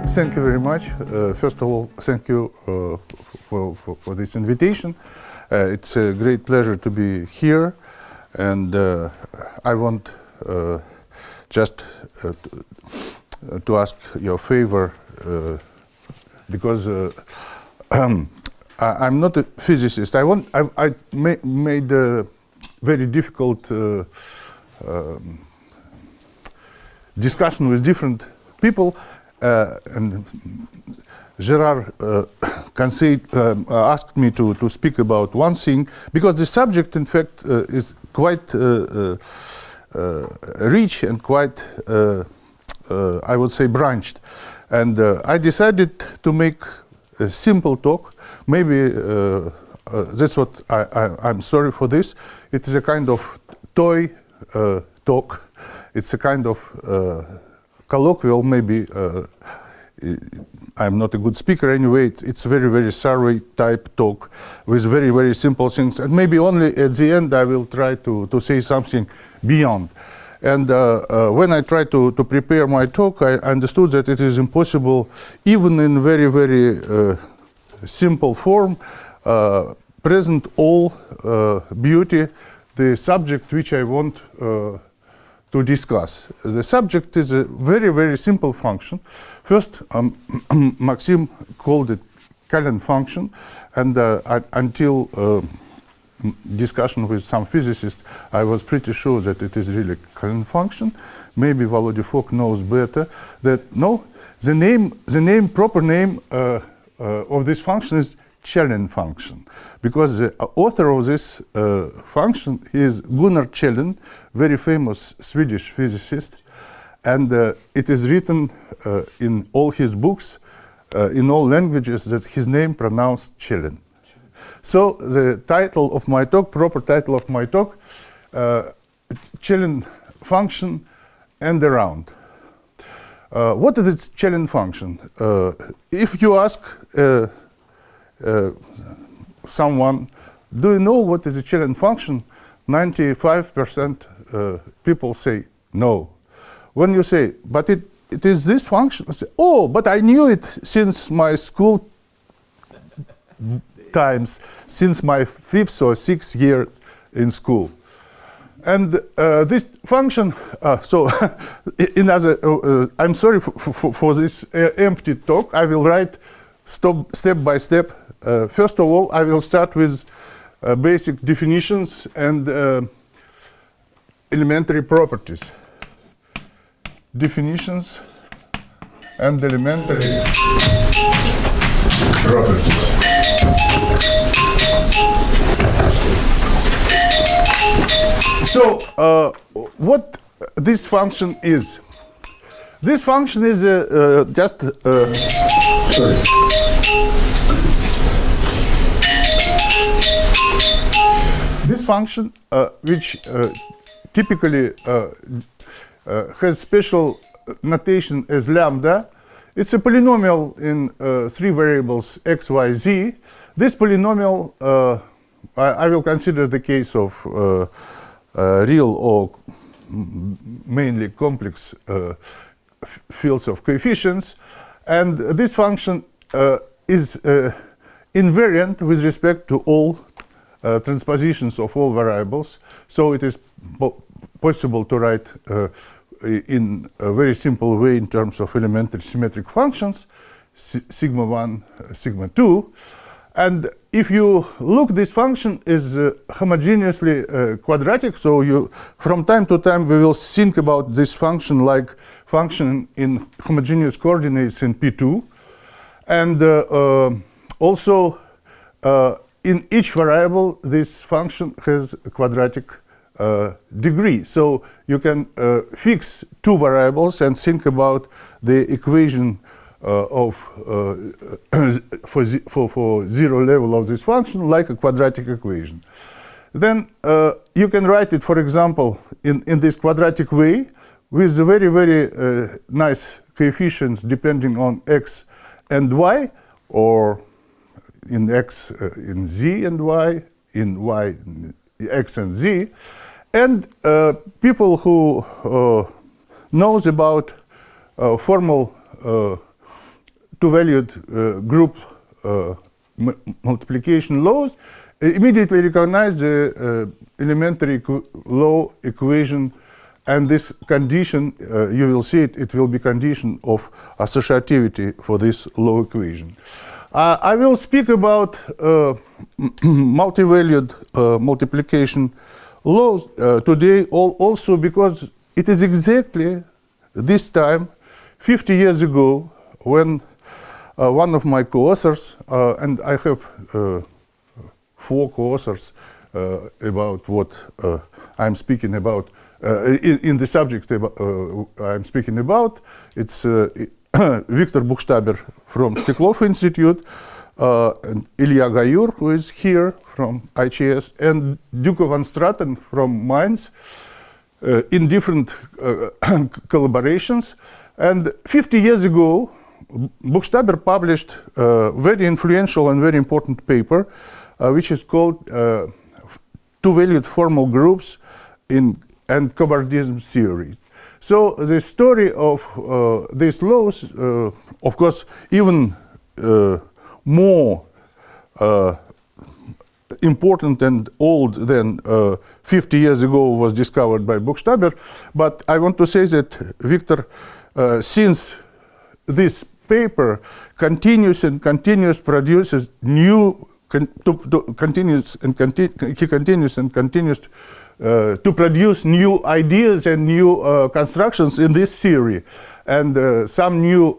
Thank you very much. First of all, thank you for this invitation. It's a great pleasure to be here, and I want just to ask your favor, because I'm not a physicist. I made a very difficult discussion with different people, and Gerard asked me to speak about one thing, because the subject, in fact, is quite rich and quite, I would say, branched. And I decided to make a simple talk. Maybe that's what I'm sorry for this. It is a kind of toy talk. It's a kind of colloquial, maybe. I'm not a good speaker anyway. It's very, very survey type talk with very, very simple things. And maybe only at the end I will try to say something beyond. And when I tried to prepare my talk, I understood that it is impossible, even in very, very simple form, present all beauty, the subject which I want to discuss. The subject is a very, very simple function. First, Maxim called it Källén function, and until discussion with some physicists, I was pretty sure that it is really Källén function. Maybe Vladimir Roubtsov knows better. That no, the proper name of this function is Källén function, because the author of this function is Gunnar Källén, very famous Swedish physicist, and it is written in all his books, in all languages, that his name pronounced Källén. So the title of my talk, proper title of my talk, Källén function and around. What is its Källén function? If you ask someone, do you know what is a Källén function? 95% people say no. When you say, but it is this function, I say, oh, but I knew it since my school times, since my 5th or 6th year in school. And this function, so in other, I'm sorry for this empty talk. I will write step by step. First of all, I will start with basic definitions and elementary properties. Definitions and elementary properties. So, what this function is? This function is just sorry. This function, which typically has special notation as lambda, it's a polynomial in 3 variables x, y, z. This polynomial, I will consider the case of real or mainly complex fields of coefficients, and this function is invariant with respect to all transpositions of all variables. So it is possible to write in a very simple way in terms of elementary symmetric functions, sigma 1, sigma 2. And if you look, this function is homogeneously quadratic. So you, from time to time, we will think about this function like function in homogeneous coordinates in P2. And also, in each variable, this function has a quadratic degree. So you can fix 2 variables and think about the equation for 0 level of this function like a quadratic equation. Then you can write it, for example, in this quadratic way with the very, very nice coefficients depending on x and y, or in x in z and y, in y x and z. And people who knows about formal two-valued group multiplication laws immediately recognize the elementary law equation, and this condition, you will see it will be condition of associativity for this law equation. I will speak about multi-valued multiplication laws today also because it is exactly this time 50 years ago when one of my co-authors, and I have 4 co-authors about what I'm speaking about, in the subject I'm speaking about. It's Viktor Buchstaber from Steklov Institute, and Ilya Gayur, who is here from IHS, and Duco van Straten from Mainz, in different collaborations. And 50 years ago, Buchstaber published a very influential and very important paper, which is called Two-Valued Formal Groups and Cobordism Theories. So the story of these laws, of course, even more important and old than 50 years ago, was discovered by Buchstaber. But I want to say that Victor, since this paper continues produces new, continues to produce new ideas and new constructions in this theory, and some new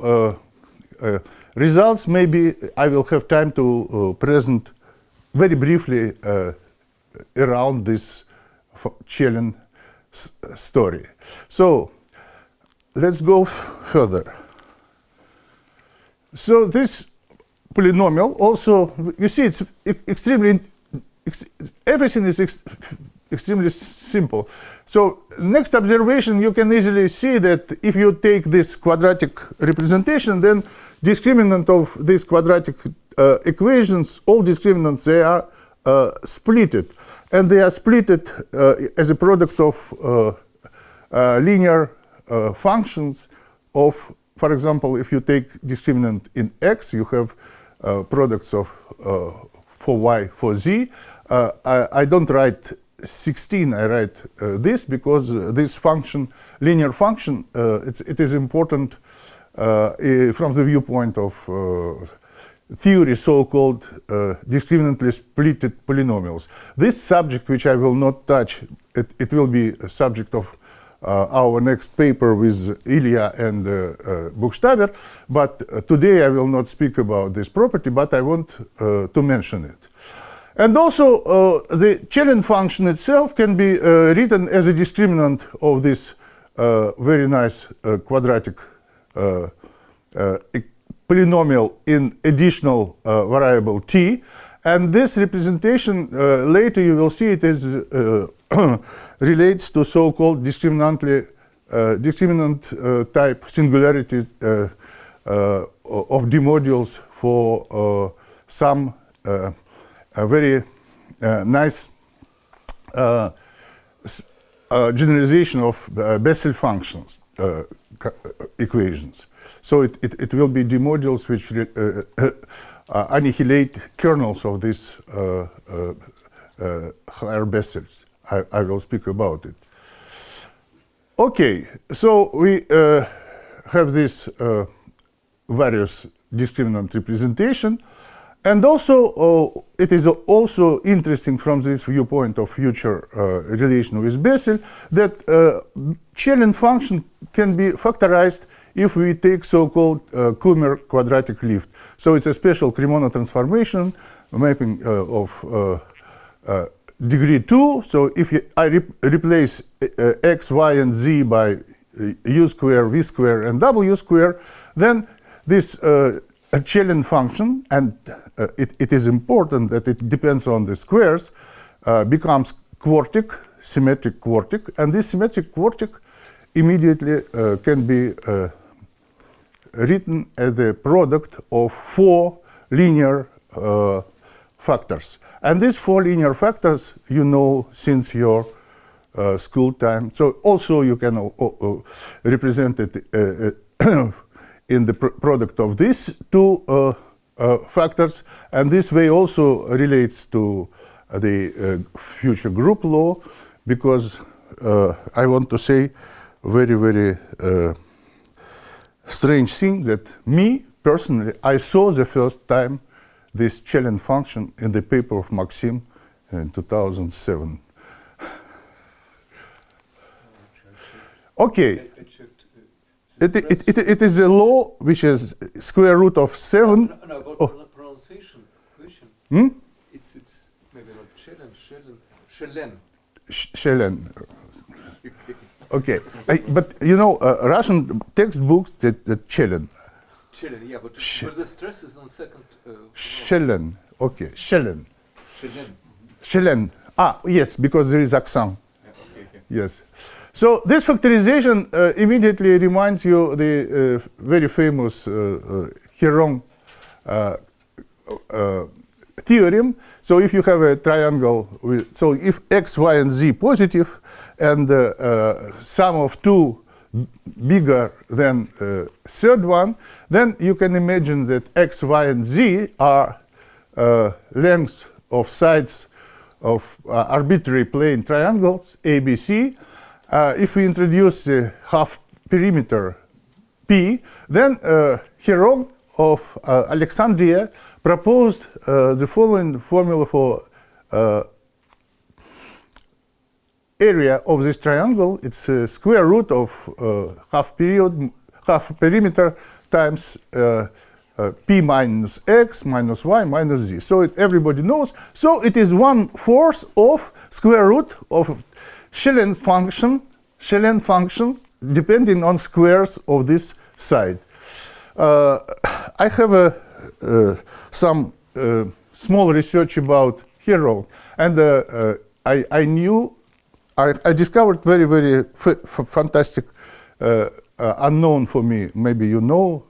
results. Maybe I will have time to present very briefly around this Källén story. So let's go further. So this polynomial also, you see, it's extremely, everything is extremely simple. So next observation, you can easily see that if you take this quadratic representation, then discriminant of these quadratic equations, all discriminants, they are splitted. And they are splitted as a product of linear functions of, for example, if you take discriminant in x, you have products of for y, for z. I don't write 16, I write this because this function, linear function, it is important from the viewpoint of theory, so-called discriminantly splitted polynomials. This subject, which I will not touch, it will be a subject of our next paper with Ilya and Buchstaber, but today I will not speak about this property, but I want to mention it. And also, the Källén function itself can be written as a discriminant of this very nice quadratic polynomial in additional variable t. And this representation, later you will see it is relates to so-called discriminant type singularities of D modules for some a very nice generalization of Bessel functions equations. So it will be D modules which annihilate kernels of these higher Bessels. I will speak about it. Okay, so we have this various discriminant representation. And also, it is also interesting from this viewpoint of future relation with Bessel that Källén function can be factorized if we take so-called Kummer quadratic lift. So it's a special Cremona transformation mapping of degree 2. So if I replace x, y, and z by u square, v square, and w square, then this Källén function, and it is important that it depends on the squares, becomes quartic, symmetric quartic, and this symmetric quartic immediately can be written as the product of 4 linear factors. And these 4 linear factors you know since your school time. So also you can represent it in the product of these two factors, and this way also relates to the future group law, because I want to say very, very strange thing that me, personally, I saw the first time this Källén function in the paper of Maxim in 2007. Okay. It is a law which is square root of 7. No, about pronunciation question. It's maybe not Källén. Källén. Okay, but you know, Russian textbooks that Källén. Källén, yeah, but the stress is on second. Källén. Okay, Källén. Källén. Källén. Ah, yes, because there is accent. Yeah, okay. Yes. So this factorization immediately reminds you the very famous Héron theorem. So if you have a triangle, so if x, y, and z positive, and sum of two bigger than third one, then you can imagine that x, y, and z are lengths of sides of arbitrary plane triangles, ABC. If we introduce the half perimeter P, then Héron of Alexandria proposed the following formula for area of this triangle. It's square root of half perimeter times P minus X minus Y minus Z. So everybody knows. So it is 1/4 of square root of Källén functions depending on squares of this side. I have some small research about Héron, and I discovered very, very fantastic unknown for me. Maybe you know.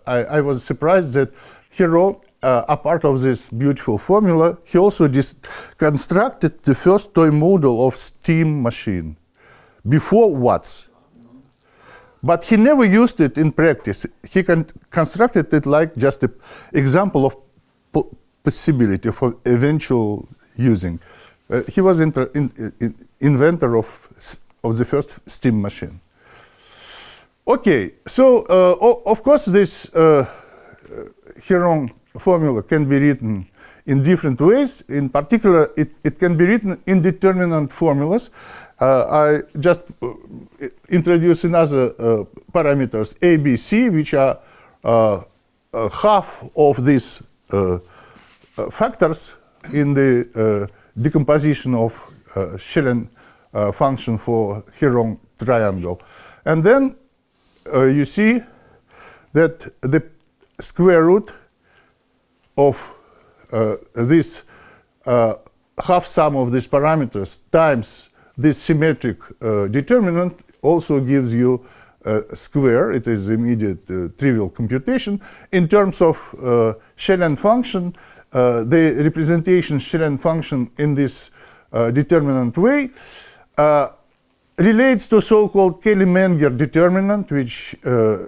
I was surprised that Héron, apart of this beautiful formula, he also constructed the first toy model of steam machine before Watts. But he never used it in practice. He constructed it like just an example of possibility for eventual using. He was inventor of the first steam machine. Okay, so of course this Héron formula can be written in different ways. In particular, it can be written in determinant formulas. I just introduce another parameters A, B, C, which are half of these factors in the decomposition of Källén function for Héron triangle. And then you see that the square root of this half sum of these parameters times this symmetric determinant also gives you a square. It is immediate trivial computation. In terms of Källén function, the representation Källén function in this determinant way relates to so-called Källén-Menger determinant, which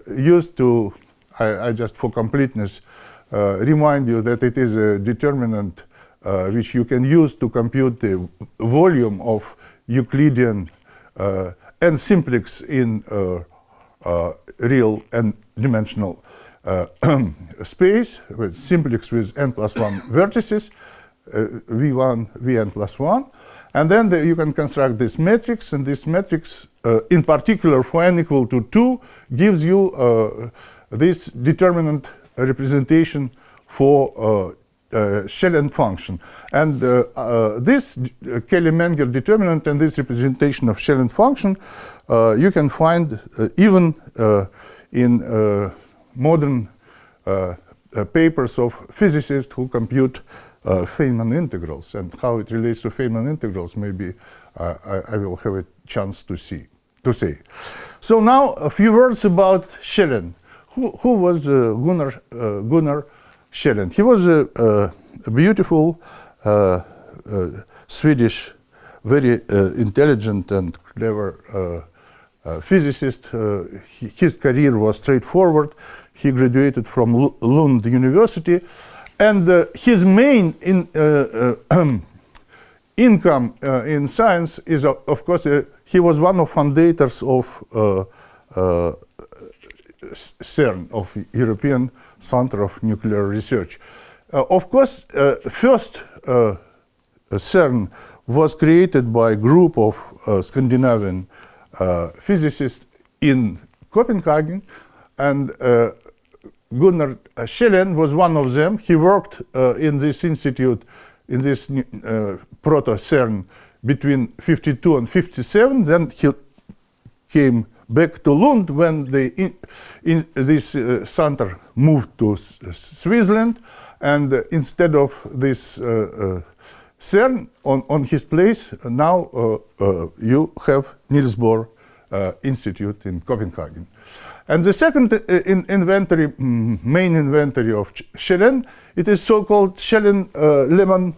used to, I just for completeness, remind you that it is a determinant which you can use to compute the volume of Euclidean n simplex in real and dimensional space, with simplex with n plus 1 vertices, v1, vn plus 1. And then you can construct this matrix, and this matrix, in particular for n equal to 2, gives you this determinant representation for Källén function. And this Källén-Menger determinant and this representation of Källén function you can find even in modern papers of physicists who compute Feynman integrals, and how it relates to Feynman integrals maybe I will have a chance to say. So now a few words about Källén. Who was Gunnar Källén? He was a beautiful Swedish, very intelligent and clever physicist. His career was straightforward. He graduated from Lund University, and his main income in science is, of course, he was one of foundators of CERN, of European Center of Nuclear Research. Of course, first CERN was created by a group of Scandinavian physicists in Copenhagen, and Gunnar Källén was one of them. He worked in this institute, in this proto-CERN between 52 and 57. Then he came back to Lund when this center moved to Switzerland, and instead of this CERN on his place, now you have Niels Bohr Institute in Copenhagen. And the second main inventory of Källén, it is so-called Källén-Lehmann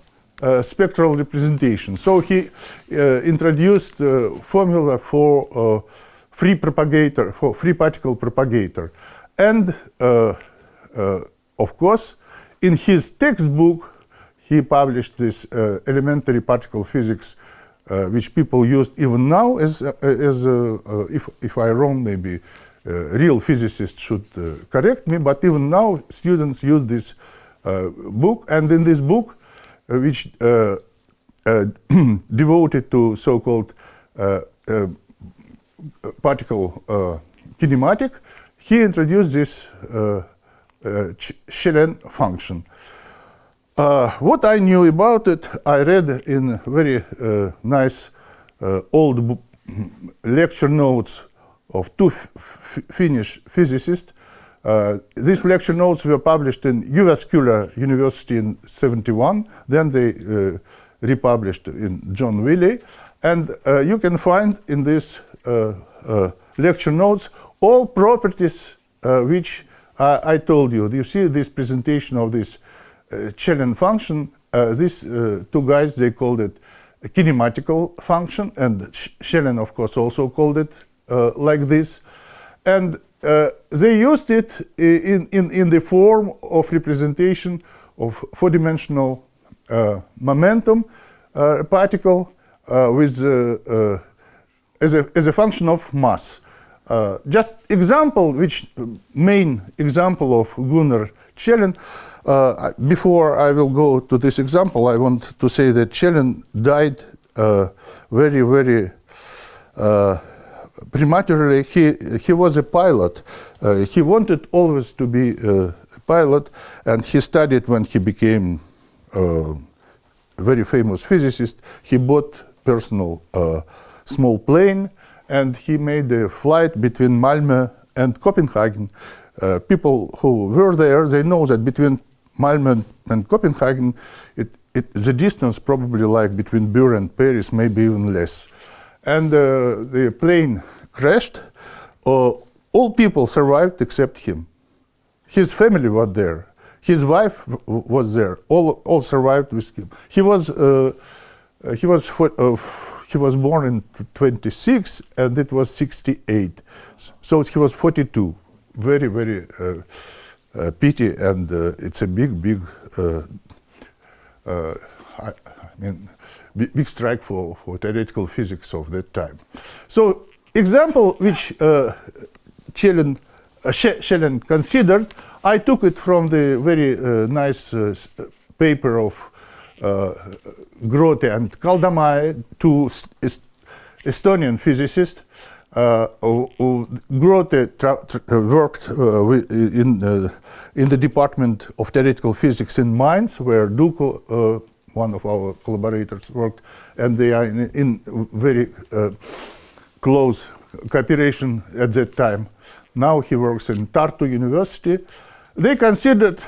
spectral representation. So he introduced formula for free propagator, for free particle propagator. And of course, in his textbook, he published this elementary particle physics, which people used even now as if I'm wrong, maybe real physicists should correct me, but even now students use this book. And in this book, which devoted to so-called particle kinematic, he introduced this Källén function. What I knew about it, I read in very nice old lecture notes of two Finnish physicists. These lecture notes were published in Jyväskylä University in '71. Then they republished in John Wiley. And you can find in these lecture notes all properties which I told you. You see this presentation of this Källén function. These two guys, they called it a kinematical function, and Källén, of course, also called it like this. And they used it in the form of representation of four-dimensional momentum particle with as a function of mass. Just example, which main example of Gunnar Källén. Before I will go to this example, I want to say that Källén died very, very prematurely. He was a pilot. He wanted always to be a pilot, and he studied when he became a very famous physicist. He bought personal small plane, and he made a flight between Malmö and Copenhagen. People who were there, they know that between Malmö and Copenhagen, the distance probably like between Bure and Paris, maybe even less. And the plane crashed. All people survived except him. His family was there. His wife was there. All survived with him. He was born in 26, and it was 68. So he was 42. Very, very pity, and it's a big big strike for theoretical physics of that time. So example which Källén considered, I took it from the very nice paper of Grote and Kaldamäe, two Estonian physicists. Grote worked in the Department of Theoretical Physics in Mainz, where Duko, one of our collaborators, worked, and they are in very close cooperation at that time. Now he works in Tartu University. They considered,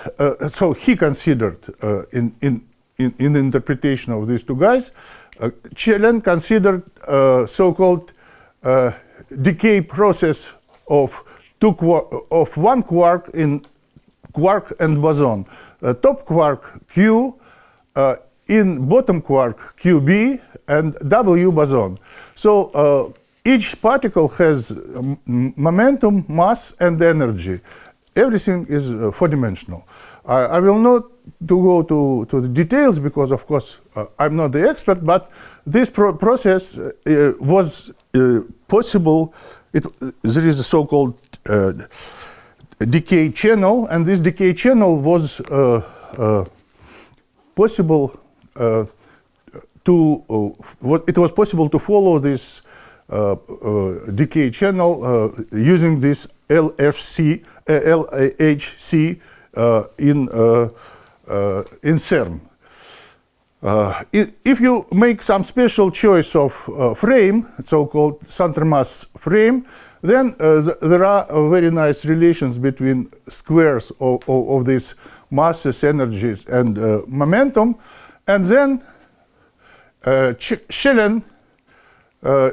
so he considered in the interpretation of these two guys, Källén considered so-called decay process of one quark in quark and boson. Top quark Q, in bottom quark QB, and W boson. So each particle has momentum, mass, and energy. Everything is four-dimensional. I will not go to the details because, of course, I'm not the expert, but this process was possible. There is a so-called decay channel, and this decay channel was possible it was possible to follow this decay channel using this LHC in CERN. If you make some special choice of frame, so-called center mass frame, then there are very nice relations between squares of these masses, energies, and momentum. And then Källén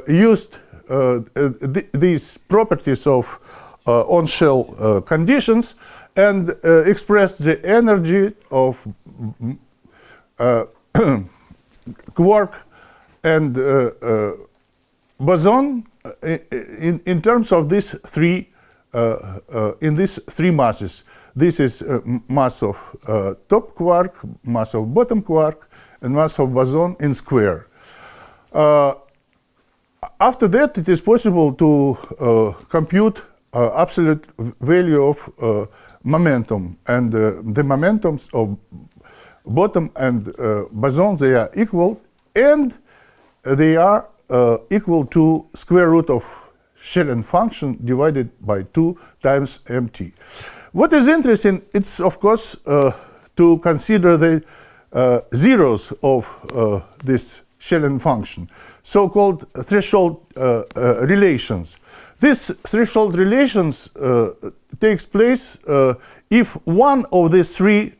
used these properties of on-shell conditions and expressed the energy of quark and boson in terms of these three masses. This is mass of top quark, mass of bottom quark, and mass of boson in square. After that, it is possible to compute absolute value of momentum, and the momentums of bottom and boson, they are equal, and they are equal to square root of Källén function divided by 2 times mt. What is interesting, it's of course to consider the zeros of this Källén function, so-called threshold relations. This threshold relations takes place if one of these three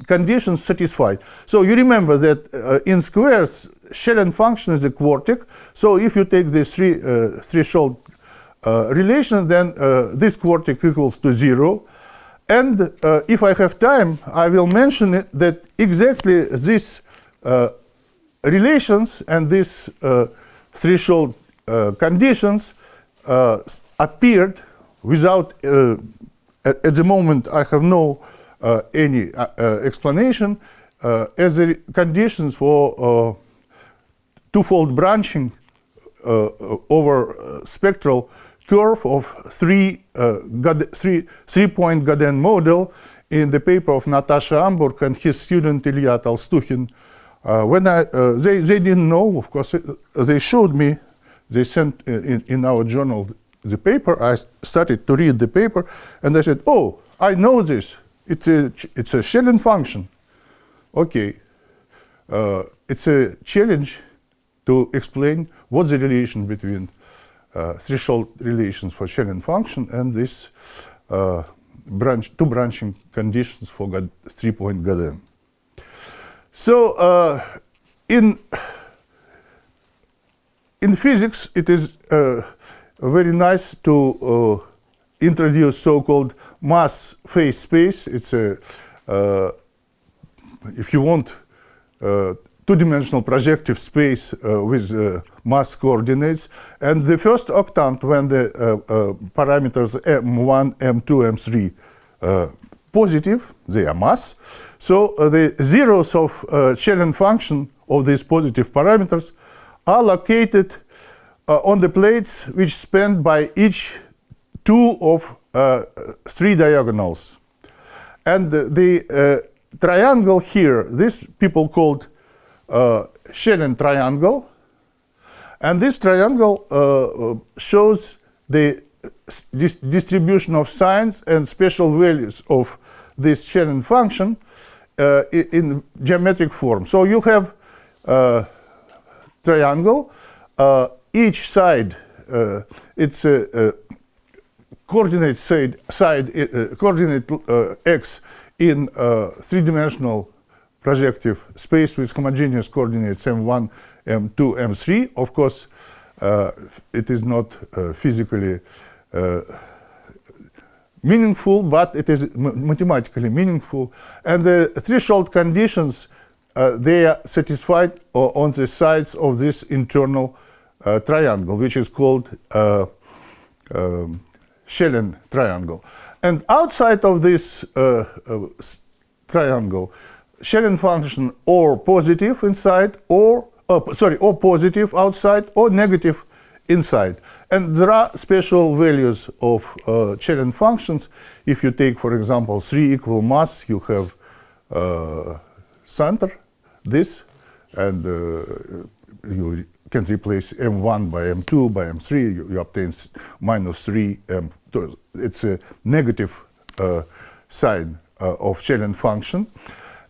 conditions satisfied. So you remember that in squares, Källén function is a quartic. So if you take these three threshold relations, then this quartic equals to 0. And if I have time, I will mention it, that exactly these relations and these threshold conditions appeared without, at the moment I have no any explanation, as the conditions for twofold branching over spectral curve of three-point Godin model in the paper of Natasha Amburg and his student Ilya Tolstukhin. When they didn't know, of course, they showed me, they sent in our journal the paper. I started to read the paper, and I said, oh, I know this. It's a Källén function. Okay, it's a challenge to explain what's the relation between threshold relations for Källén function and this two branching conditions for three-point Godin. So in physics, it is very nice to introduce so-called mass phase space. It's a, if you want, two-dimensional projective space with mass coordinates. And the first octant, when the parameters m1, m2, m3 positive, they are mass. So the zeros of Källén function of these positive parameters are located on the plates which span by each two of three diagonals. And the triangle here, this people called Källén triangle, and this triangle shows the distribution of signs and special values of this Källén function in geometric form. So you have triangle, each side, it's a coordinate coordinate x in three-dimensional projective space with homogeneous coordinates m1, m2, m3. Of course, it is not physically meaningful, but it is mathematically meaningful. And the threshold conditions, they are satisfied on the sides of this internal triangle, which is called Källén triangle. And outside of this triangle, Källén function or positive inside, or positive outside, or negative inside. And there are special values of Källén functions. If you take, for example, 3 equal mass, you have center, this, and you can replace m1 by m2 by m3. You obtain minus 3 m2. It's a negative sign of Källén function.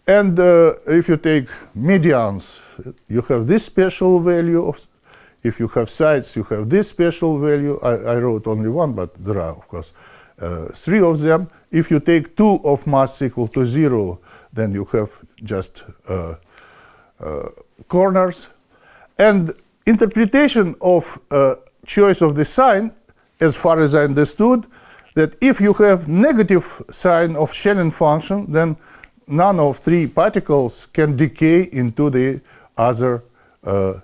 And if you take medians, you have this special value of. If you have sides, you have this special value. I wrote only one, but there are, of course, 3 of them. If you take 2 of mass equal to 0, then you have just corners. And interpretation of choice of the sign, as far as I understood, that if you have negative sign of Källén function, then none of 3 particles can decay into the other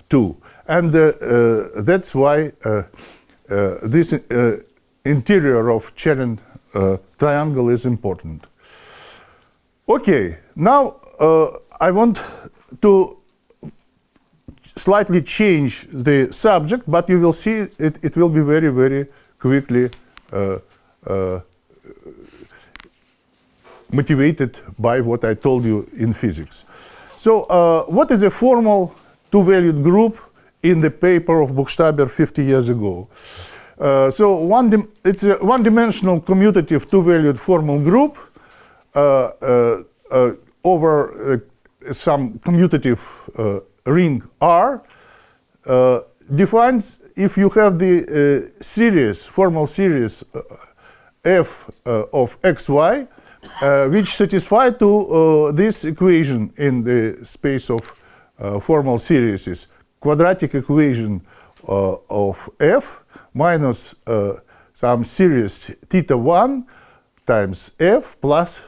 2. And that's why this interior of Källén triangle is important. Okay, now I want to slightly change the subject, but you will see it will be very, very quickly motivated by what I told you in physics. So what is a formal two-valued group in the paper of Buchstaber 50 years ago? So it's a one-dimensional commutative two-valued formal group over some commutative ring R, defines if you have the series, formal series f of xy, which satisfy to this equation in the space of formal series is quadratic equation of f minus some series theta 1 times f plus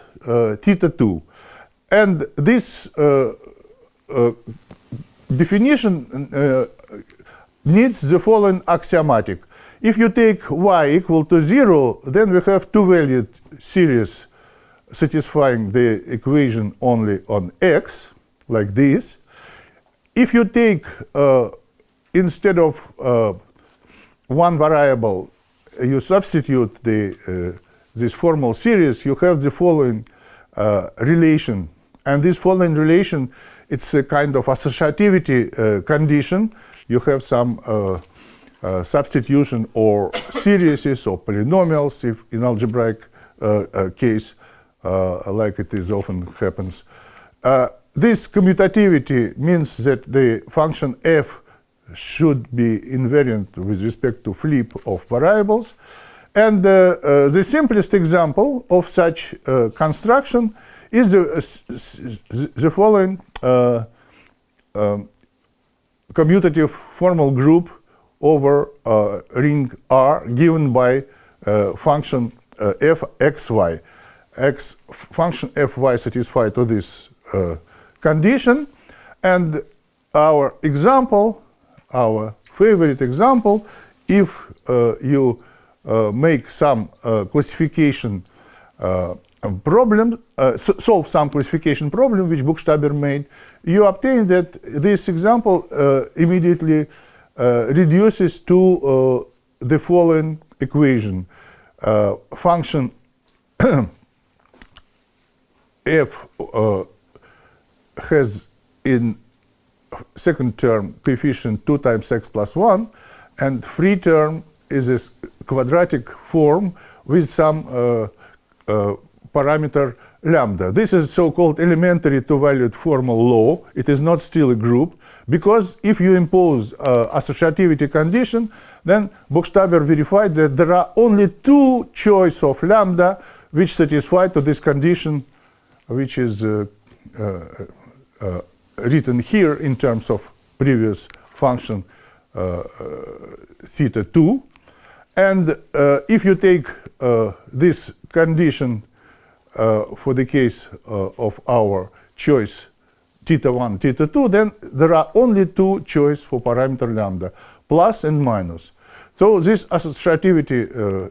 theta 2. And this definition needs the following axiomatic. If you take y equal to 0, then we have two-valued series satisfying the equation only on x, like this. If you take, instead of one variable, you substitute this formal series, you have the following relation. And this following relation, it's a kind of associativity condition. You have some substitution or series or polynomials, if in algebraic case, like it is often happens. This commutativity means that the function f should be invariant with respect to flip of variables. And the simplest example of such construction is the following commutative formal group over ring R given by function fxy. Function fy satisfied to this condition, and our example, our favorite example, if you make some classification problem, solve some classification problem which Buchstaber made, you obtain that this example immediately reduces to the following equation. Function f has in second term coefficient 2 times x plus 1, and free term is a quadratic form with some parameter lambda. This is so-called elementary two-valued formal law. It is not still a group, because if you impose associativity condition, then Buchstaber verified that there are only 2 choice of lambda which satisfy to this condition, which is written here in terms of previous function theta 2. And if you take this condition for the case of our choice theta 1, theta 2, then there are only two choices for parameter lambda, plus and minus. So this associativity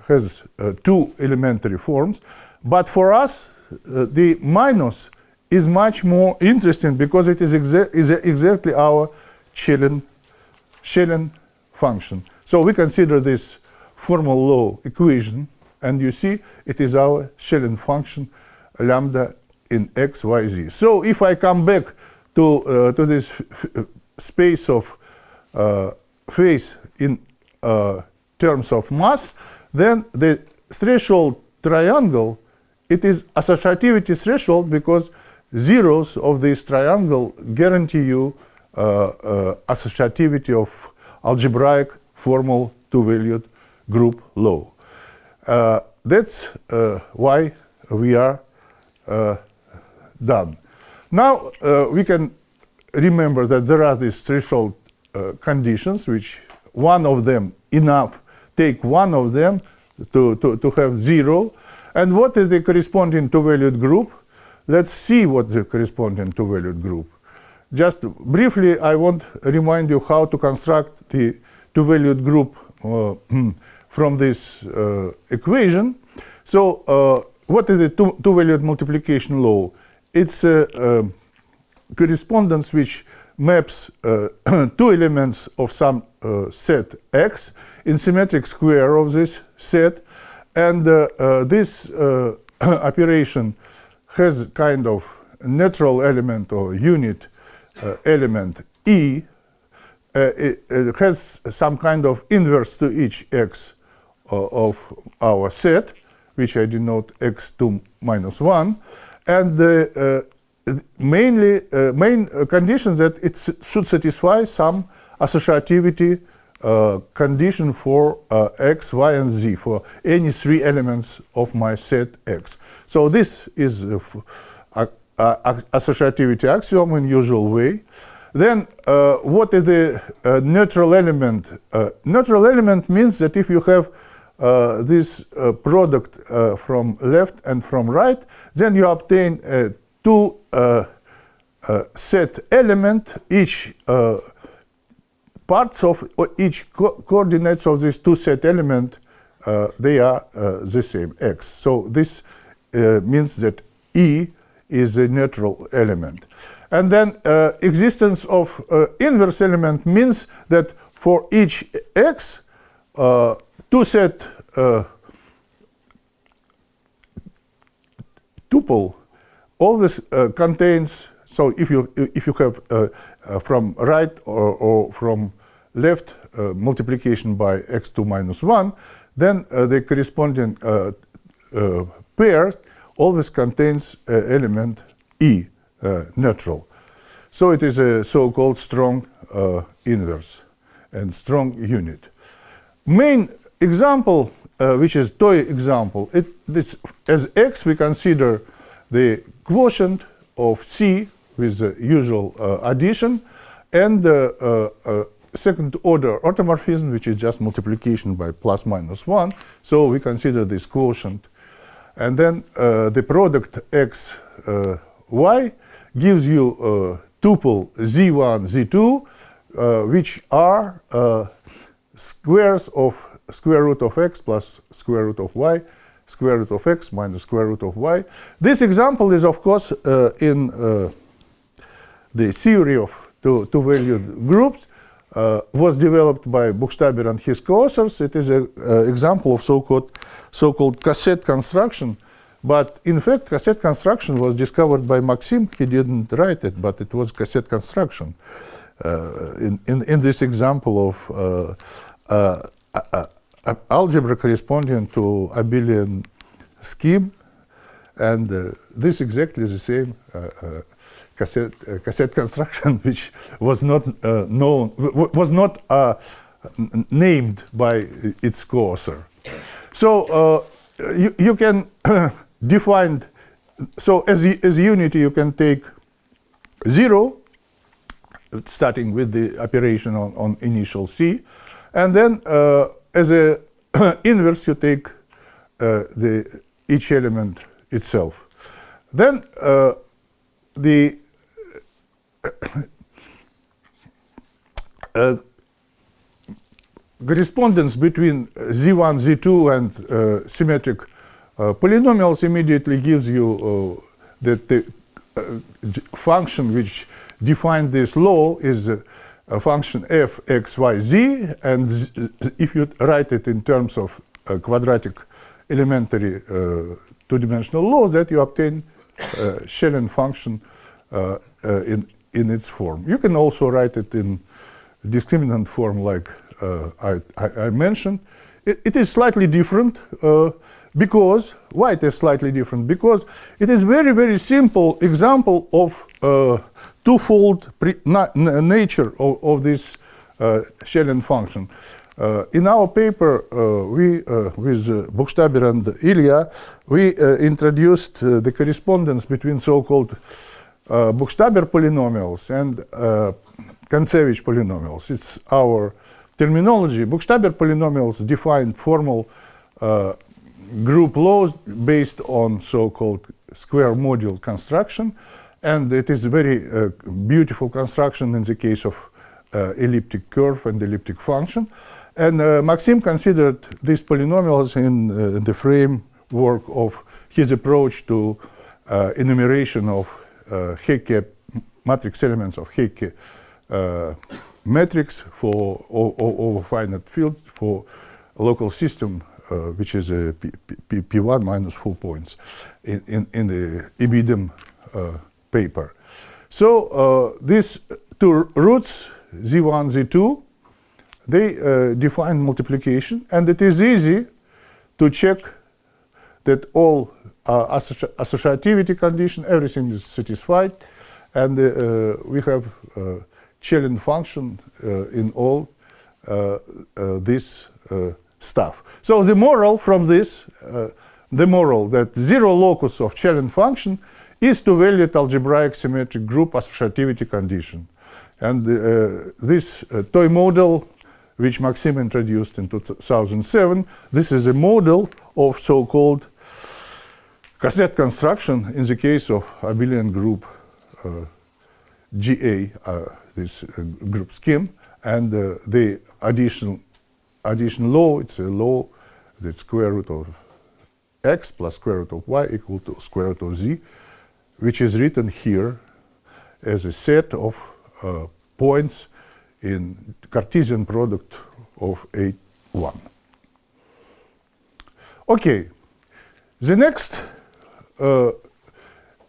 has two elementary forms, but for us, the minus is much more interesting because it is exactly our Källén function. So we consider this formal law equation, and you see it is our Källén function lambda in x, y, z. So if I come back to this space of phase in terms of mass, then the threshold triangle, it is associativity threshold because zeros of this triangle guarantee you associativity of algebraic formal two-valued group law. That's why we are done. Now we can remember that there are these threshold conditions, which one of them enough, take one of them to have zero. And what is the corresponding two-valued group? Let's see what the corresponding two-valued group. Just briefly, I want to remind you how to construct the two-valued group from this equation. So what is the two-valued multiplication law? It's a correspondence which maps two elements of some set X in symmetric square of this set, and this operation has kind of natural element or unit element E. It has some kind of inverse to each X of our set, which I denote x2 minus 1, and the main condition that it should satisfy some associativity condition for x, y, and z for any three elements of my set X. So this is associativity axiom in usual way. Then what is the neutral element? Neutral element means that if you have this product from left and from right, then you obtain two set element, each parts of each coordinates of these two set element, they are the same, x. So this means that E is a neutral element. And then existence of inverse element means that for each x, two set tuple always contains. So if you have from right or from left multiplication by x2 minus 1, then the corresponding pair always contains element E, neutral. So it is a so-called strong inverse and strong unit. Main example, which is toy example, as x we consider the quotient of C with the usual addition, and second order automorphism, which is just multiplication by plus minus 1. So we consider this quotient. And then the product x, y gives you tuple z1, z2, which are squares of square root of x plus square root of y, square root of x minus square root of y. This example is, of course, in the theory of two-valued groups, was developed by Buchstaber and his co-authors. It is an example of so-called cassette construction. But in fact, cassette construction was discovered by Maxim. He didn't write it, but it was cassette construction. In this example of algebra corresponding to abelian scheme, and this exactly the same cassette construction, which was not named by its co-author. So you can define. So as unity, you can take 0, starting with the operation on initial C, and then as a inverse, you take each element itself. Then the correspondence between Z1, Z2 and symmetric polynomials immediately gives you that the function which defines this law is a function f, x, y, z, and if you write it in terms of quadratic elementary two-dimensional laws, that you obtain Källén function in its form. You can also write it in discriminant form like I mentioned. It is slightly different because, why it is slightly different? Because it is very, very simple example of twofold nature of this Källén function. In our paper, we with Buchstaber and Ilya, we introduced the correspondence between so-called Buchstaber polynomials and Kontsevich polynomials. It's our terminology. Buchstaber polynomials define formal group laws based on so-called square module construction, and it is a very beautiful construction in the case of elliptic curve and elliptic function. And Maxim considered these polynomials in the framework of his approach to enumeration of Heike matrix elements of Heike metrics for over finite fields for a local system, which is a P1 minus 4 points in the Ibidem paper. So these two roots, Z1, Z2, they define multiplication, and it is easy to check that all associativity condition, everything is satisfied, and we have Källén function in all this stuff. So the moral from this, the moral that zero locus of Källén function is to evaluate algebraic symmetric group associativity condition. And this toy model, which Maxim introduced in 2007, this is a model of so-called cassette construction in the case of abelian group GA, this group scheme, and the addition law, it's a law that square root of x plus square root of y equal to square root of z, which is written here as a set of points in Cartesian product of A1. Okay, the next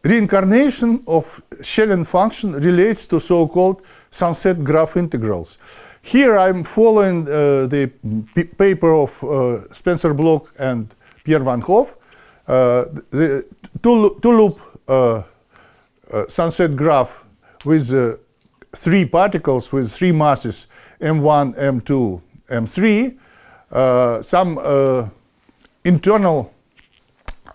reincarnation of Källén function relates to so-called sunset graph integrals. Here I'm following the paper of Spencer-Bloch and Pierre Van Hoff, the two-loop sunset graph with three particles with three masses, m1, m2, m3, some internal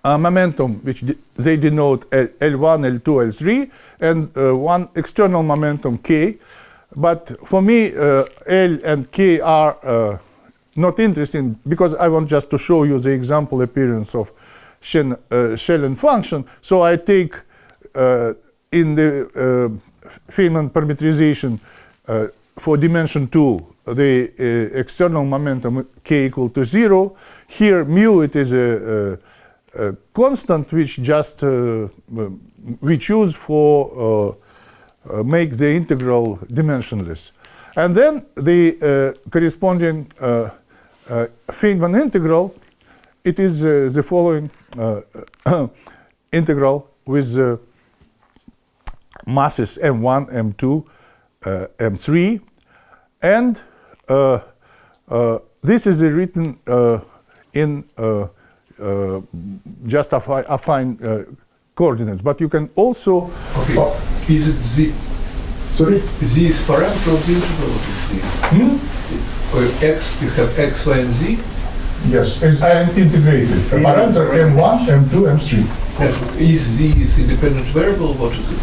momentum, which they denote L1, L2, L3, and one external momentum K. But for me, L and K are not interesting because I want just to show you the example appearance of Källén function. So I take in the Feynman parametrization for dimension 2 the external momentum K equal to 0. Here mu, it is a constant which just we choose for make the integral dimensionless. And then the corresponding Feynman integral, it is the following integral with masses m1, m2, m3, and this is written in just affine coordinates, but you can also. Okay. Is it z? Sorry? Z is parameter of the integral of z? Or x, you have x, y, and z? Yes, as I integrated. A parameter m1, m2, m3. And is z is independent variable? What is it?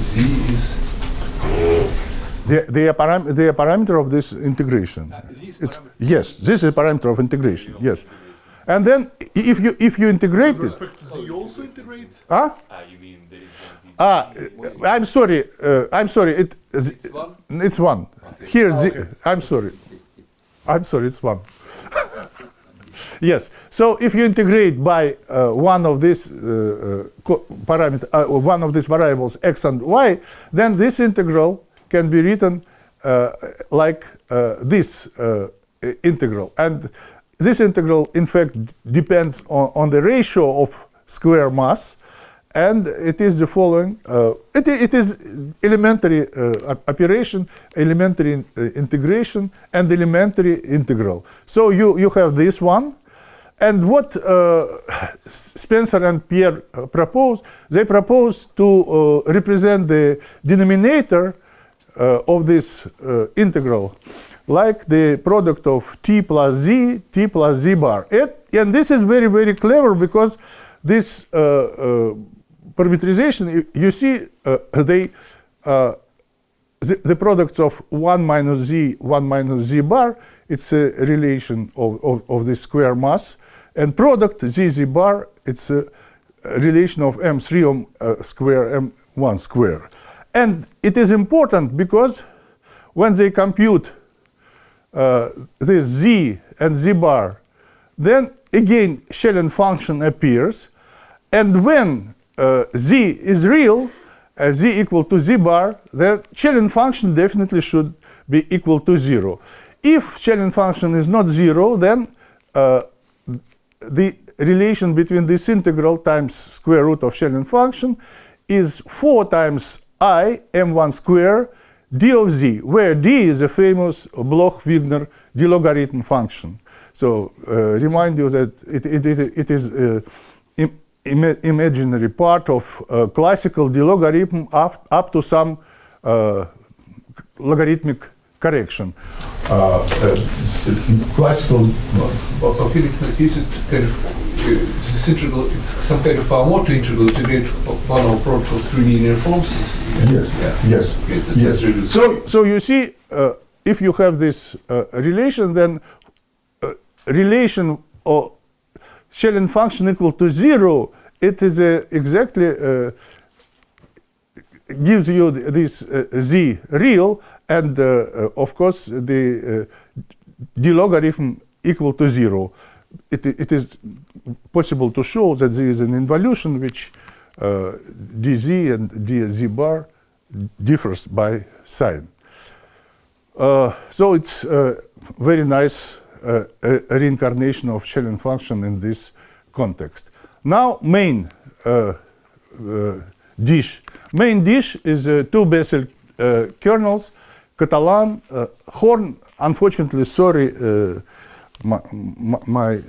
Z is. They are parameter of this integration. Z is It's, parameter. yes, this is a parameter of integration. Yes, and then if you integrate With it, respect to z, you also integrate? huh? You mean there is one I'm sorry. It's one? It's one. Here, I'm sorry. It's one. Yes. So if you integrate by one of these one of these variables x and y, then this integral can be written like this integral. And this integral, in fact, depends on the ratio of square mass. And it is the following. It is elementary operation, elementary integration, and elementary integral. So you have this one. And what Spencer and Pierre propose, they propose to represent the denominator of this integral like the product of t plus z bar. And this is very, very clever because this parametrization, you see, the products of 1 minus z bar, it's a relation of the square mass. And product z bar, it's a relation of m3 square, m1 square. And it is important because when they compute this z and z bar, then again Källén function appears. And when z is real, z equal to z bar, the Källén function definitely should be equal to 0. If Källén function is not 0, then the relation between this integral times square root of Källén function is 4 times I m1 square d of z, where d is a famous Bloch-Wigner dilogarithm function. So remind you that it is imaginary part of classical dilogarithm up to some logarithmic correction. Classical. Is it kind of this integral? It's some kind of Fermat integral to integrate one of products of three linear forms. Yes. Yeah. Yes. Okay, so Yes. really So you see, if you have this relation, then relation of Källén function equal to 0, it is exactly gives you this z real, and of course the dilogarithm equal to 0. It is possible to show that there is an involution which dz and dz bar differs by sign. So it's a very nice reincarnation of Källén function in this context. Now main dish. Main dish is two Bessel kernels, Catalan, Horn. Unfortunately, sorry, my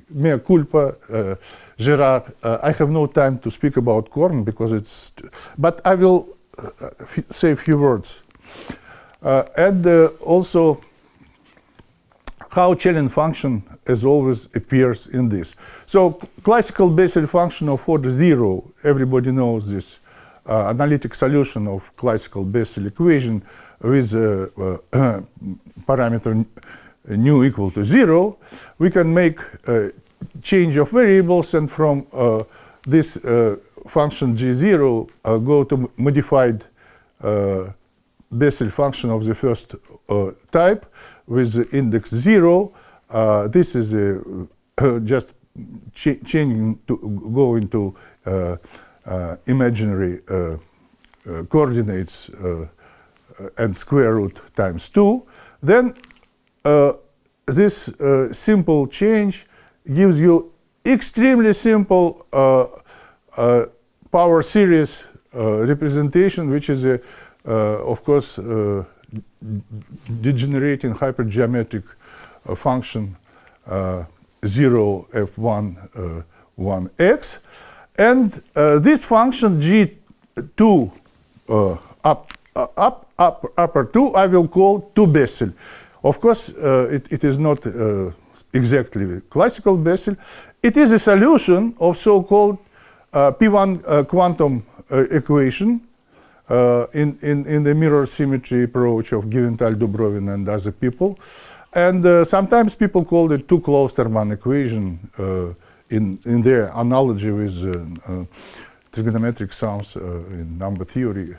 mea culpa, Gerard. I have no time to speak about Korn because it's. But I will say a few words, and also how Källén function, as always, appears in this. So classical Bessel function of order 0. Everybody knows this. Analytic solution of classical Bessel equation with parameter nu equal to 0, we can make change of variables, and from this function g0 go to modified Bessel function of the first type with the index 0. This is just changing to go into imaginary coordinates and square root times 2. Then this simple change gives you extremely simple power series representation, which is of course degenerating hypergeometric function 0 f1 1x, and this function g2 upper 2 I will call 2 Bessel. Of course, it is not exactly classical Bessel. It is a solution of so-called P1 quantum equation in the mirror symmetry approach of Giventhal, Dubrovin, and other people. And sometimes people call it two-Klosterman equation in their analogy with trigonometric sums in number theory.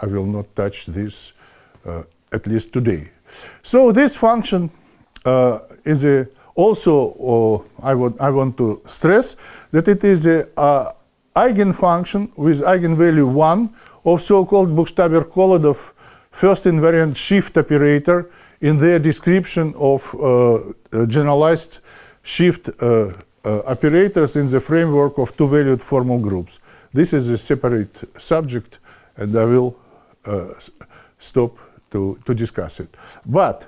I will not touch this, at least today. So this function is also, I want to stress that it is a eigenfunction with eigenvalue 1 of so-called Buchstaber-Kolodov first invariant shift operator in their description of generalized shift operators in the framework of two-valued formal groups. This is a separate subject, and I will stop to discuss it. But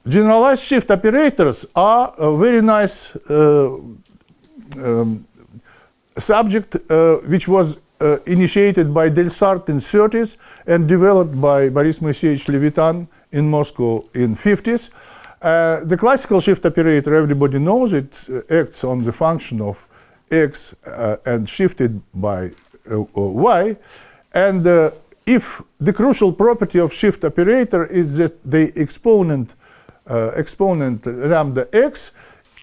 generalized shift operators are a very nice subject which was initiated by Delsart in 30s and developed by Boris Moiseyevich Levitan in Moscow in 50s. The classical shift operator, everybody knows it, acts on the function of x and shifted by y. And if the crucial property of shift operator is that the exponent lambda x,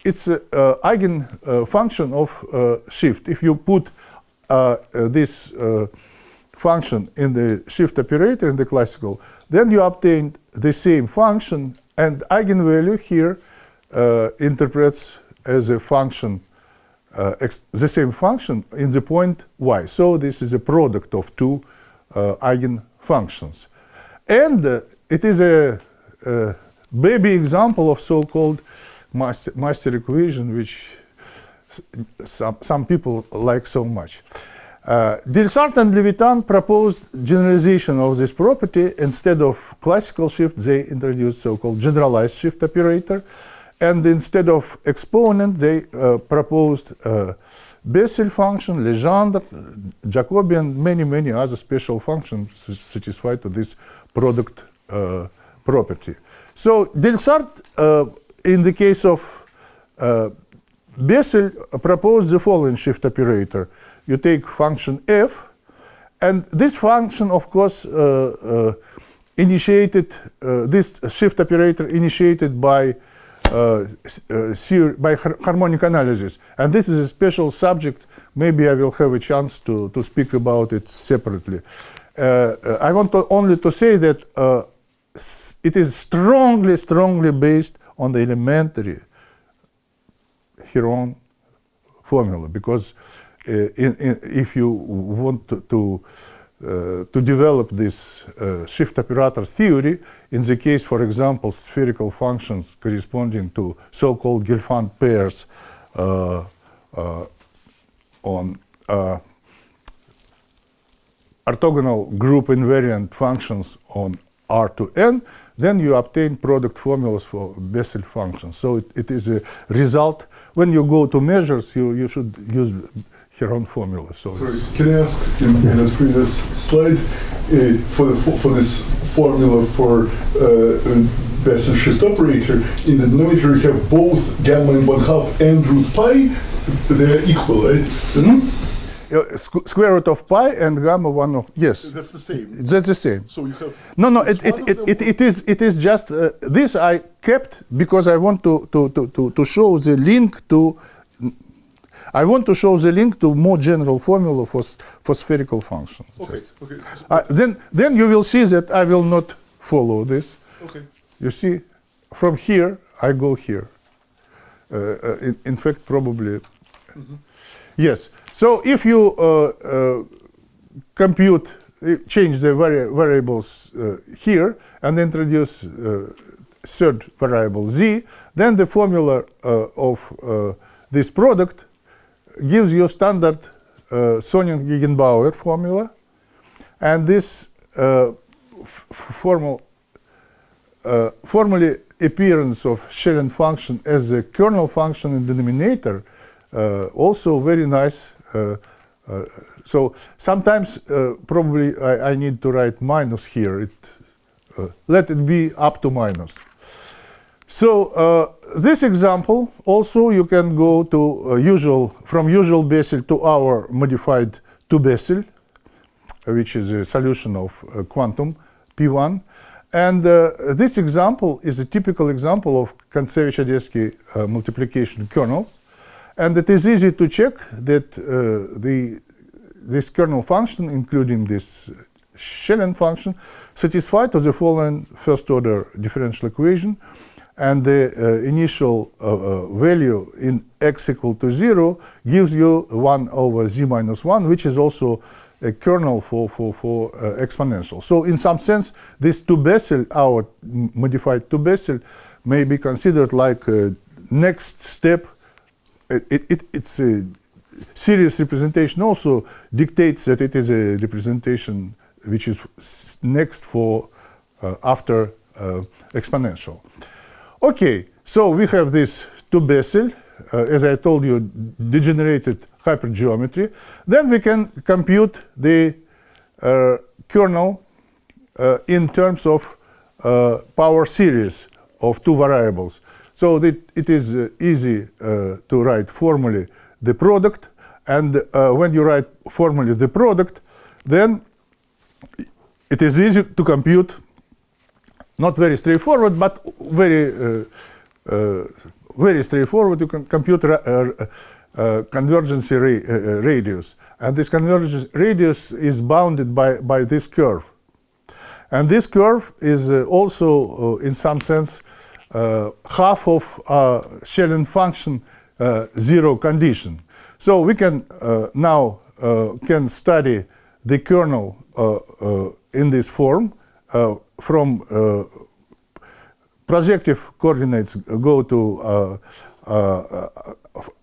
it's an eigenfunction of shift. If you put this function in the shift operator in the classical, then you obtain the same function, and eigenvalue here interprets as a function, the same function in the point y. So this is a product of two eigenfunctions. And it is a baby example of so-called master equation, which some people like so much. Delsart and Levitan proposed generalization of this property. Instead of classical shift, they introduced so-called generalized shift operator. And instead of exponent, they proposed Bessel function, Legendre, Jacobian, many other special functions satisfied to this product property. So Delsart, in the case of Bessel, proposed the following shift operator. You take function f, and this function, of course, initiated, this shift operator initiated by harmonic analysis. And this is a special subject. Maybe I will have a chance to speak about it separately. I want only to say that it is strongly based on the elementary Heron formula, because if you want to develop this shift operators theory, in the case, for example, spherical functions corresponding to so-called Gelfand pairs on orthogonal group invariant functions on R to n, then you obtain product formulas for Bessel functions. So it is a result. When you go to measures, you should use Heron formula. So can I ask, in the previous slide, for this formula for Bessel shift operator, in the denominator you have both gamma and 1/2 and root pi. They're equal, right? Mm-hmm. Square root of pi and gamma 1 of, yes. That's the same. That's the same. So you have no. It is just this I kept because I want to show the link to. I want to show the link to more general formula for spherical functions. Okay. Then you will see that I will not follow this. Okay. You see, from here I go here. In fact, probably. Mm-hmm. Yes. So if you change the variables here and introduce third variable z, then the formula of this product gives you standard Sonnen-Gegenbauer formula, and this formally appearance of Källén function as a kernel function in denominator also very nice. So sometimes probably I need to write minus here. Let it be up to minus. So this example also you can go to from usual Bessel to our modified 2 Bessel, which is a solution of quantum P1. And this example is a typical example of Kontsevich-Odesky multiplication kernels. And it is easy to check that this kernel function, including this Källén function, satisfy to the following first-order differential equation, and the initial value in x equal to 0 gives you 1 over z minus 1, which is also a kernel for exponential. So in some sense, this 2 Bessel, our modified 2 Bessel, may be considered like a next step. It's a series representation also dictates that it is a representation which is next for after exponential. Okay, so we have this 2 Bessel, as I told you, degenerated hypergeometry. Then we can compute the kernel in terms of power series of 2 variables. So that it is easy to write formally the product, and when you write formally the product, then it is easy to compute, not very straightforward, but very straightforward. You can compute convergence radius, and this convergence radius is bounded by this curve. And this curve is also, in some sense, half of Källén function 0 condition. So we can now can study the kernel in this form from projective coordinates go to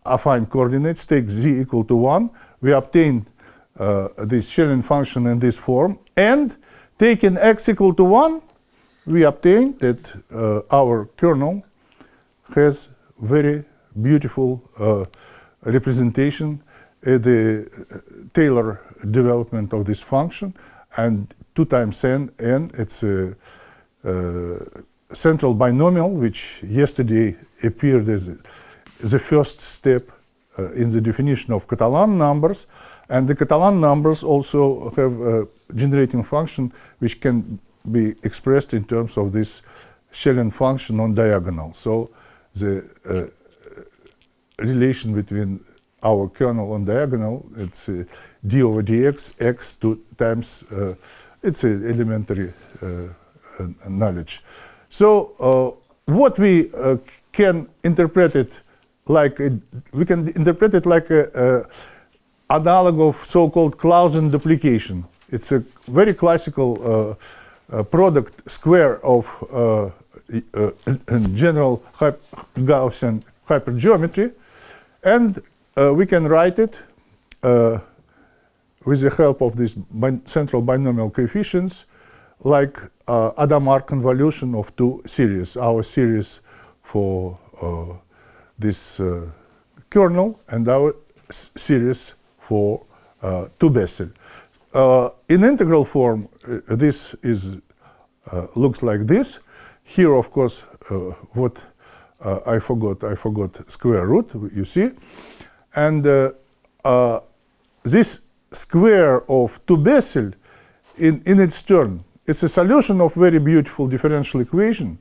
affine coordinates, take z equal to 1. We obtain this Källén function in this form, and taking x equal to 1, we obtain that our kernel has very beautiful representation, the Taylor development of this function, and 2 times n, it's a central binomial, which yesterday appeared as the first step in the definition of Catalan numbers. And the Catalan numbers also have a generating function which can be expressed in terms of this Källén function on diagonal. So the relation between our kernel on diagonal, it's d over dx, x 2 times, it's an elementary knowledge. So what we can interpret it like, we can interpret it like a analog of so-called Clausen duplication. It's a very classical product square of general Gaussian hypergeometry, and we can write it with the help of these central binomial coefficients like Hadamard convolution of 2 series, our series for this kernel and our series for 2 Bessel. In integral form, this is looks like this. Here, of course, what I forgot square root, you see. And this square of 2 Bessel, in its turn, it's a solution of very beautiful differential equation,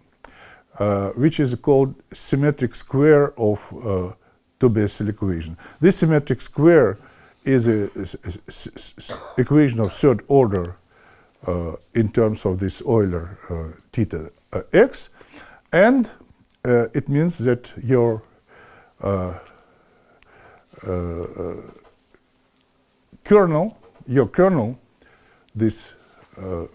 which is called symmetric square of 2 Bessel equation. This symmetric square is an equation of 3rd order in terms of this Euler theta x, and it means that your kernel, this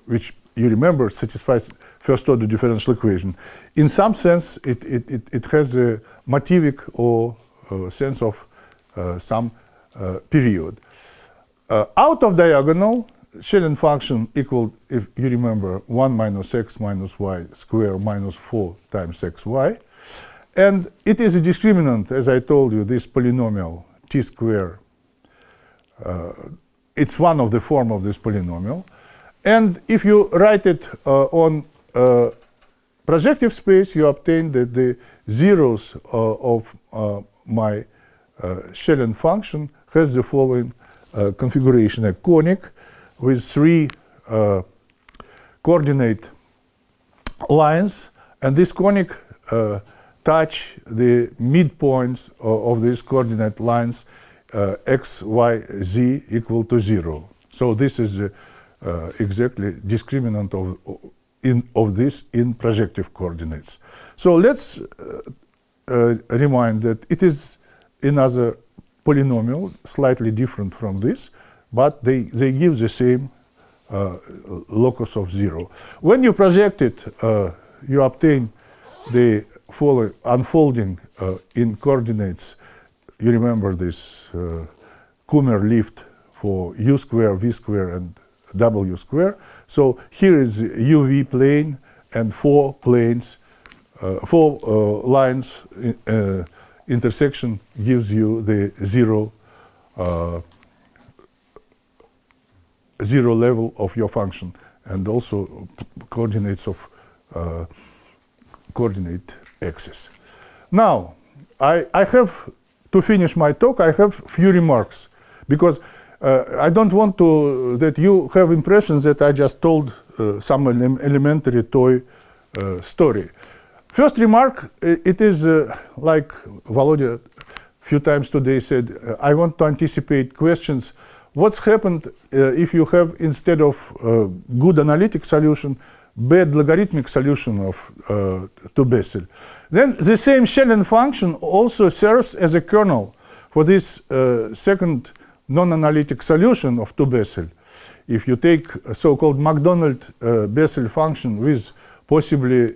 which you remember satisfies 1st order differential equation. In some sense, it has a motivic or sense of some period. Out of diagonal, Källén function equal, if you remember, 1 minus x minus y square minus 4 times xy. And it is a discriminant, as I told you, this polynomial t square. It's one of the form of this polynomial. And if you write it on projective space, you obtain that the zeros of my Källén function has the following configuration: a conic with 3 coordinate lines, and this conic touch the midpoints of these coordinate lines x, y, z equal to 0. So this is exactly discriminant of this in projective coordinates. So let's remind that it is another polynomial, slightly different from this, but they give the same locus of 0. When you project it, you obtain the following unfolding in coordinates. You remember this Kummer lift for u square, v square, and w square. So here is uv plane and 4 planes, 4 lines intersection gives you the 0 level of your function, and also coordinates of coordinate axis. Now, I have to finish my talk. I have few remarks because I don't want to that you have impressions that I just told some elementary toy story. First remark, it is like Volodya a few times today said, I want to anticipate questions. What's happened if you have, instead of good analytic solution, bad logarithmic solution of to Bessel? Then the same Källén function also serves as a kernel for this second non-analytic solution of to Bessel. If you take a so-called McDonald Bessel function with possibly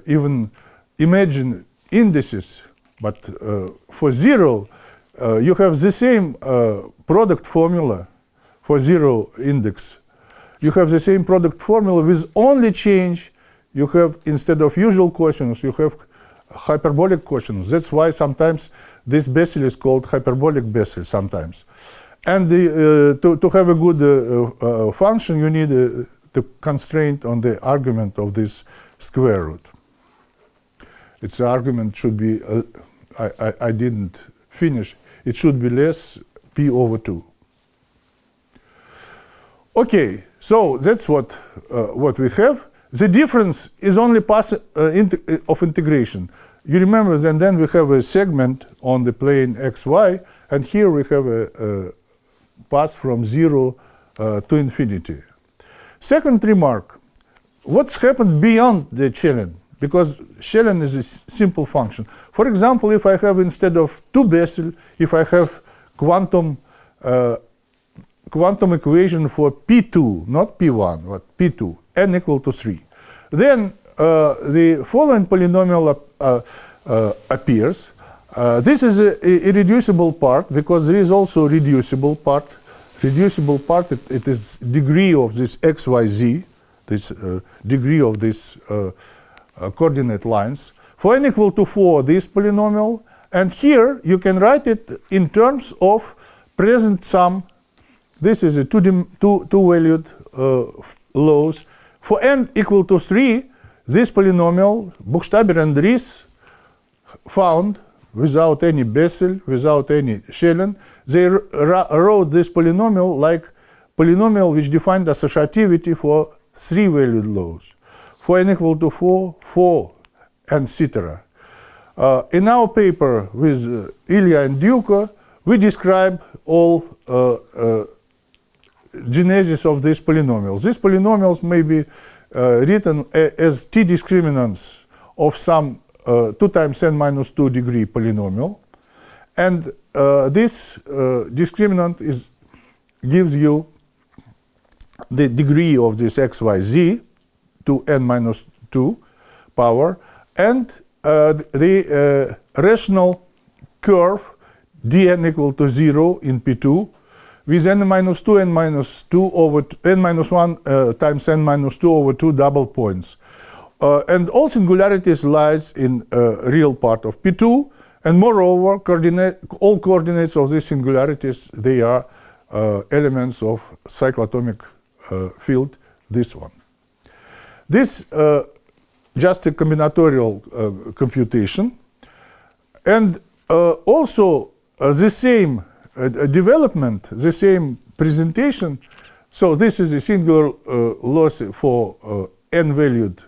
even imagine indices, but for 0, you have the same product formula for 0 index. You have the same product formula with only change. You have, instead of usual quotients, you have hyperbolic quotients. That's why sometimes this Bessel is called hyperbolic Bessel sometimes. And to have a good function, you need the constraint on the argument of this square root. Its argument should be, I didn't finish, it should be less p over 2. Okay, so that's what we have. The difference is only path of integration. You remember that then we have a segment on the plane xy, and here we have a path from 0 to infinity. Second remark, what's happened beyond the Källén? Because Källén is a simple function. For example, if I have, instead of 2 Bessel, if I have quantum equation for P2, not P1, but P2, n equal to 3, then the following polynomial appears. This is a irreducible part, because there is also reducible part. Reducible part, it is degree of this xyz, this degree of this coordinate lines. For n equal to 4, this polynomial, and here you can write it in terms of present sum. This is a two-valued laws. For n equal to 3, this polynomial, Buchstaber and Ries found without any Bessel, without any Källén. They wrote this polynomial like polynomial which defined associativity for 3-valued laws. For n equal to 4, 4, etc. In our paper with Ilya and Duco, we describe all genesis of these polynomials. These polynomials may be written as t discriminants of some 2 times n minus 2 degree polynomial, and this discriminant gives you the degree of this xyz to n minus 2 power, and the rational curve dn equal to 0 in P2 with n minus 2 n minus 2 over n minus 1 times n minus 2 over 2 double points. And all singularities lies in real part of P2, and moreover, all coordinates of these singularities, they are elements of cyclotomic field, this one. This just a combinatorial computation, and also the same development, the same presentation. So this is a singular loss for n-valued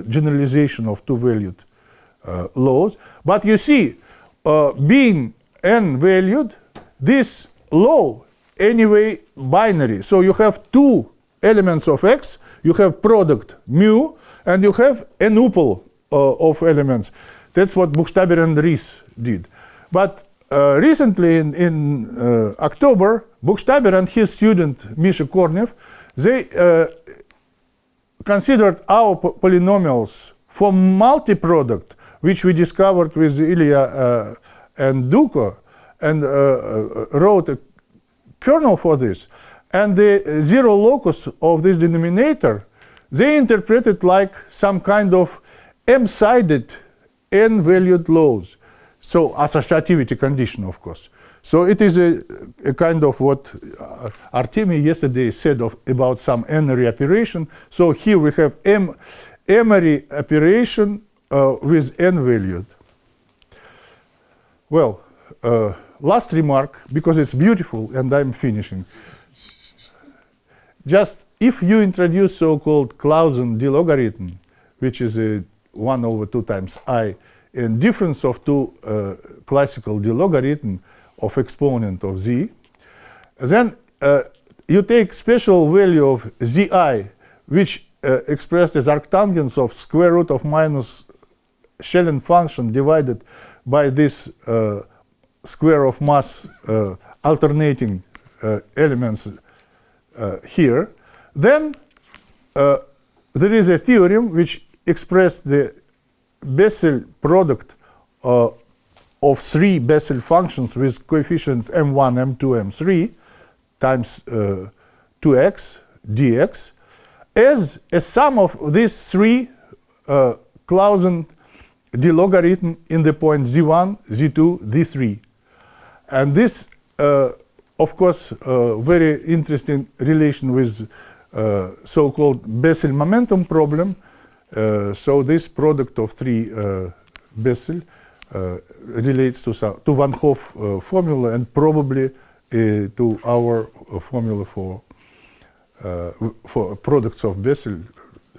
generalization of 2-valued laws. But you see, being n-valued, this law anyway binary. So you have two elements of x, you have product mu, and you have a nuple of elements. That's what Buchstaber and Ries did. But recently in October, Buchstaber and his student Misha Kornev, they considered our polynomials for multi-product, which we discovered with Ilya and Duko, and wrote a kernel for this. And the zero locus of this denominator, they interpreted like some kind of m-sided n-valued laws. So associativity condition, of course. So it is a kind of what Artemy yesterday said about some n-ary operation. So here we have m-ary operation with n-valued. Well, last remark, because it's beautiful and I'm finishing. Just if you introduce so-called Clausen dilogarithm, which is a 1 over 2 times I, and difference of two classical dilogarithm of exponent of z, then you take special value of zi, which expressed as arctangents of square root of minus Källén function divided by this square of mass alternating elements here. Then there is a theorem which expressed the Bessel product of three Bessel functions with coefficients m1, m2, m3 times 2x dx as a sum of these three Clausen dilogarithm in the point z1, z2, z3. And this, of course, very interesting relation with so-called Bessel momentum problem. So this product of three Bessel relates to Van Hoff formula and probably to our formula for products of Bessel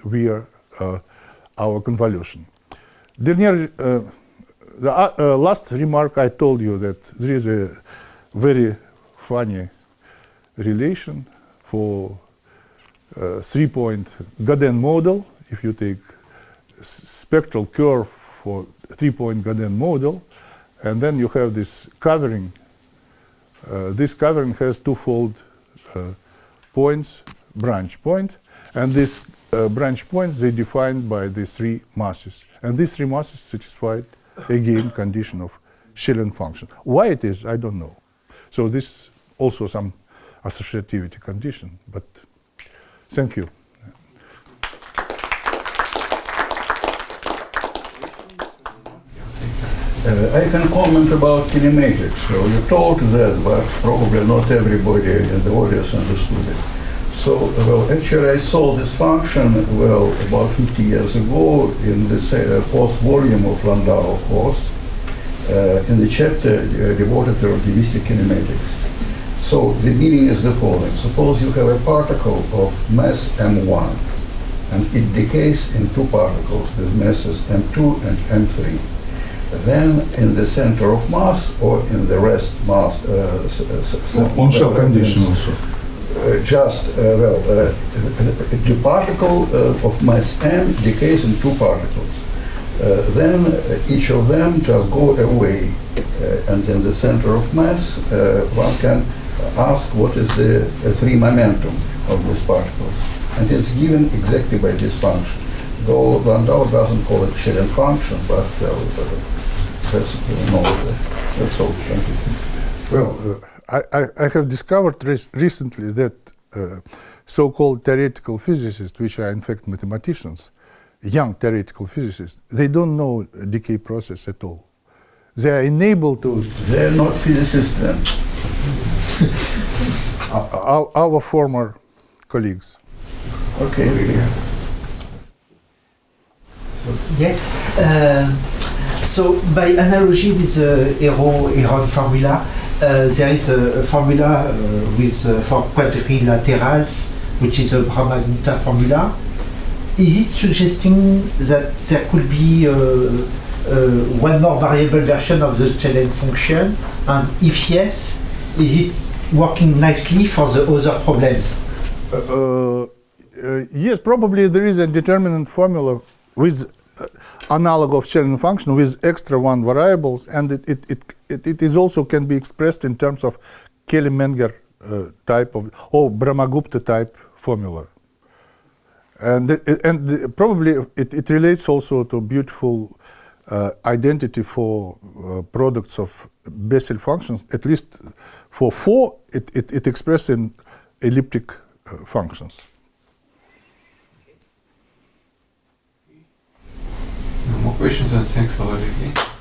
via our convolution. The last remark, I told you that there is a very funny relation for 3-point Godin model. If you take spectral curve for 3-point Godin model, and then you have this covering. This covering has twofold points, branch point, and these branch points, they defined by these three masses. And these three masses satisfied, again, condition of Källén function. Why it is, I don't know. So this also some associativity condition, but thank you. I can comment about kinematics. So you told that, but probably not everybody in the audience understood it. So, well, actually I saw this function, well, about 50 years ago in the fourth volume of Landau course, in the chapter devoted to relativistic kinematics. So the meaning is the following. Suppose you have a particle of mass m1, and it decays in two particles with masses m2 and m3. Then in the center of mass or in the rest mass Onshell condition also. The particle of mass m decays in two particles. Then each of them just go away, and in the center of mass one can ask what is the free momentum of these particles, and it's given exactly by this function. Though Landau doesn't call it Källén function, but that's all. Well, I have discovered recently that so-called theoretical physicists, which are in fact mathematicians, young theoretical physicists, they don't know decay process at all. They are unable to... They're not physicists then. Our former colleagues. Okay. So by analogy with the Héron formula, there is a formula for quadrilaterals, which is a Brahma-Gupta formula. Is it suggesting that there could be one more variable version of the Källén function? And if yes, is it working nicely for the other problems? Yes, probably there is a determinant formula with analog of Källén function with extra one variables, and it is also can be expressed in terms of Kelly-Menger type of, or Brahmagupta type formula. And probably it relates also to beautiful identity for products of Bessel functions. At least for 4, it expresses in elliptic functions. No more questions, and thanks for having me.